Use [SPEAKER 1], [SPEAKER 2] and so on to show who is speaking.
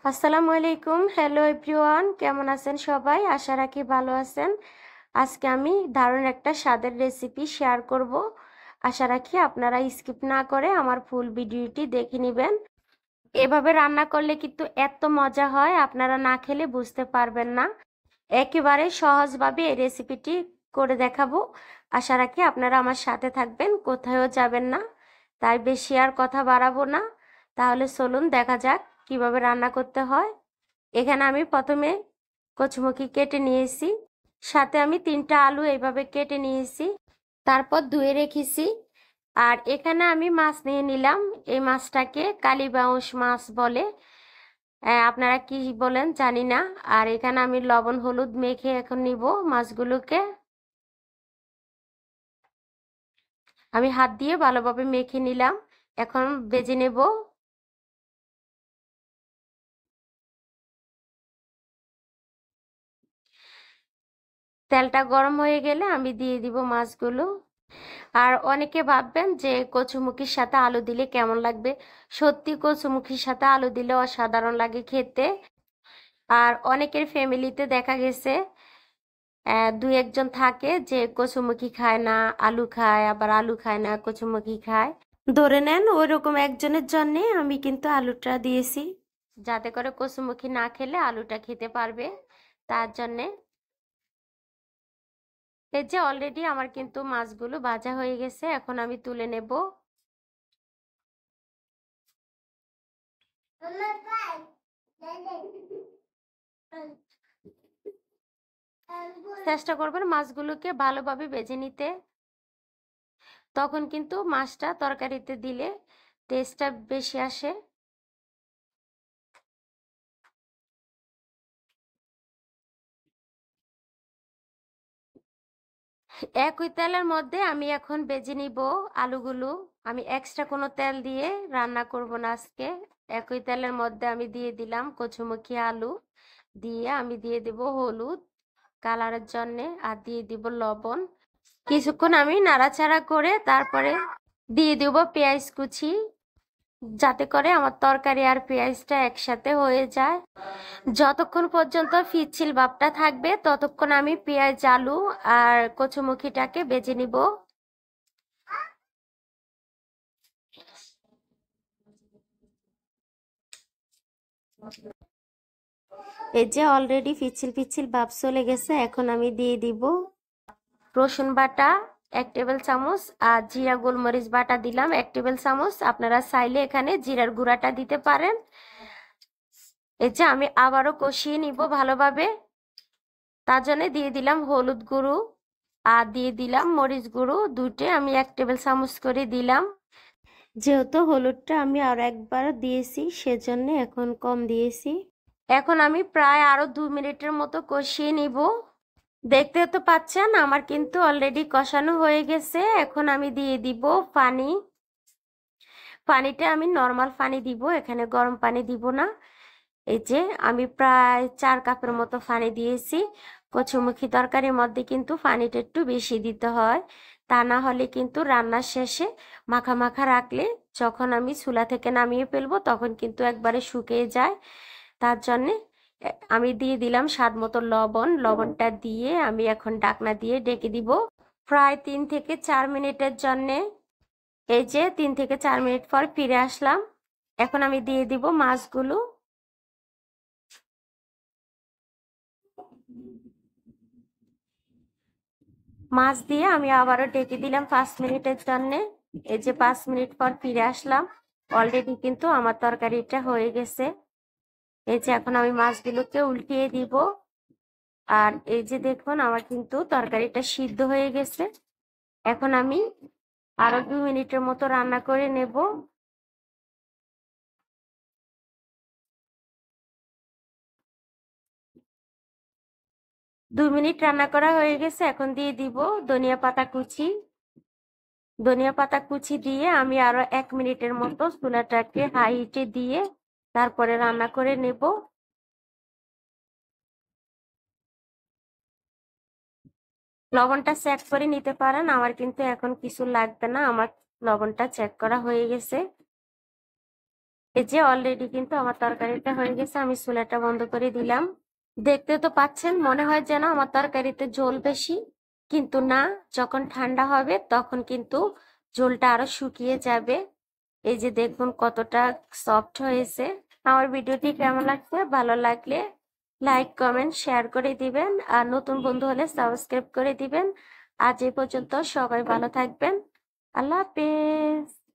[SPEAKER 1] আসসালামু আলাইকুম। Hello everyone, কেমন আছেন সবাই? আশা রাখি ভালো আছেন। আজকে আমি দারুণ একটা স্বাদের রেসিপি শেয়ার করব। আশা রাখি আপনারা স্কিপ না করে আমার ফুল ভিডিওটি দেখে নেবেন। এভাবে রান্না করলে কিন্তু এত মজা হয়, আপনারা না খেলে বুঝতে পারবেন না। একেবারে সহজভাবে এই রেসিপিটি করে দেখাবো। আশা রাখি আপনারা আমার সাথে থাকবেন, কোথাও যাবেন না। তাই বেশি আর কথা বাড়াবো না, তাহলে চলুন দেখা যাক কিভাবে রান্না করতে হয়। এখানে আমি প্রথমে কচুমুখি কেটে নিয়েছি, সাথে আমি 3টা আলু এইভাবে কেটে নিয়েছি, তারপর ধুয়ে রেখেছি। আর এখানে আমি মাছ নিয়ে নিলাম। এই মাছটাকে কালীবাউস মাছ বলে, আপনারা কি বলেন জানি না। আর এখানে আমি লবণ হলুদ মেখে এখন নিব মাছগুলোকে। আমি হাত দিয়ে ভালোভাবে মেখে নিলাম, এখন ভেজে নেব। তেলটা গরম হয়ে গেলে আমি দিয়ে দিব মাছগুলো। আর অনেকে ভাববেন যে কচুমুখির সাথে আলু দিলে কেমন লাগবে। সত্যি কচুমুখির সাথে আলু দিলে অসাধারণ লাগে খেতে। আর অনেকের ফ্যামিলিতে দেখা গেছে দুই একজন থাকে যে কচুমুখি খায় না, আলু খায়, আবার আলু খায় না কচুমুখি খায়। ধরে নেন ওইরকম একজনের জন্যে আমি কিন্তু আলুটা দিয়েছি, যাতে করে কচুমুখি না খেলে আলুটা খেতে পারবে, তার জন্যে। এই যে অলরেডি আমার কিন্তু মাছগুলো ভাজা হয়ে গেছে, এখন আমি তুলে নেব। চেষ্টা করবেন মাছগুলোকে ভালোভাবে ভেজে নিতে, তখন কিন্তু মাছটা তরকারিতে দিলে টেস্টটা বেশি আসে। একই তেলের মধ্যে আমি এখন ভেজে নিব আলুগুলো। আমি এক্সট্রা কোনো তেল দিয়ে রান্না করব না আজকে। একই তেলের মধ্যে আমি দিয়ে দিলাম কচুমুখী আলু, দিয়ে আমি দিয়ে দেব হলুদ কালারের জন্য, আর দিয়ে দিব লবণ। কিছুক্ষণ আমি নাড়াচাড়া করে তারপরে দিয়ে দেব পেঁয়াজ কুচি, যাতে করে আমার তরকারি আর পেঁয়াজটা একসাথে হয়ে যায়। যতক্ষণ পর্যন্ত পিচ্ছিল ভাবটা থাকবে ততক্ষণ আমি পেঁয়াজ আলু আর কচুমুখিটাকে বেজে নিব। এই যে অলরেডি পিচ্ছিল পিচ্ছিল ভাব চলে গেছে, এখন আমি দিয়ে দিব রসুন বাটা 1 টেবিল চামচ, আর জিরা গোলমরিচ বাটা দিলাম 1 টেবিল চামচ। আপনারা চাইলে এখানে জিরার গুঁড়াটা দিতে পারেন। এই যে আমি আবারও কষিয়ে নিব ভালোভাবে। তার জন্য দিয়ে দিলাম হলুদ গুঁড়ো, আর দিয়ে দিলাম মরিচ গুঁড়ো দুটো, আমি 1 টেবিল চামচ করে দিলাম। যেহেতু হলুদটা আমি আরো একবার দিয়েছি, সেজন্য এখন কম দিয়েছি। এখন আমি প্রায় আরো 2 মিনিটের মতো কষিয়ে নিব। দেখতে তো পাচ্ছেন আমার কিন্তু অলরেডি কষানো হয়ে গেছে। এখন আমি দিয়ে দিব পানি। পানিটা আমি নর্মাল পানি দিব, এখানে গরম পানি দিব না। এই যে আমি প্রায় 4 কাপের মতো পানি দিয়েছি। কচুমুখী তরকারির মধ্যে কিন্তু পানিটা একটু বেশি দিতে হয়, তা না হলে কিন্তু রান্নার শেষে মাখা মাখা রাখলে যখন আমি চুলা থেকে নামিয়ে ফেলবো তখন কিন্তু একবারে শুকিয়ে যায়। তার জন্যে আমি দিয়ে দিলাম স্বাদ মতো লবণ। লবণটা দিয়ে আমি এখন ঢাকনা দিয়ে ঢেকে দিব প্রায় 3 থেকে 4 মিনিটের জন্যে। এই যে 3 থেকে 4 মিনিট পর ফিরে আসলাম। এখন আমি দিয়ে দিব মাছগুলো। মাছ দিয়ে আমি আবারও ঢেকে দিলাম 5 মিনিটের জন্য। এই যে 5 মিনিট পর ফিরে আসলাম, অলরেডি কিন্তু আমার তরকারিটা হয়ে গেছে। এই যে এখন আমি মাছগুলোকে উল্টিয়ে দিব। আর এই যে দেখুন আমার কিন্তু তরকারিটা সিদ্ধ হয়ে গেছে। এখন আমি আরো 2 মিনিটের মতো রান্না করে নেব। 2 মিনিট রান্না করা হয়ে গেছে, এখন দিয়ে দিব ধনিয়া পাতা কুচি। ধনিয়া পাতা কুচি দিয়ে আমি আরো 1 মিনিটের মতো চুলাটাকে হাই হিটে দিয়ে তারপরে রান্না করে নেব। লবণটা চেক করে নিতে পারেন, আমার কিন্তু এখন কিছু লাগবে না, আমার লবণটা চেক করা হয়ে গেছে। এই যে অলরেডি কিন্তু আমার তরকারিটা হয়ে গেছে, আমি চুলাটা বন্ধ করে দিলাম। দেখতে তো পাচ্ছেন, মনে হয় যেন আমার তরকারিতে ঝোল বেশি, কিন্তু না, যখন ঠান্ডা হবে তখন কিন্তু ঝোলটা আরো শুকিয়ে যাবে। এই যে দেখুন কতটা সফট হয়েছে। আমার ভিডিওটি কেমন লাগছে, ভালো লাগলে লাইক কমেন্ট শেয়ার করে দিবেন, আর নতুন বন্ধু হলে সাবস্ক্রাইব করে দিবেন। আজ এই পর্যন্ত, সবাই ভালো থাকবেন। আল্লাহ হাফেজ।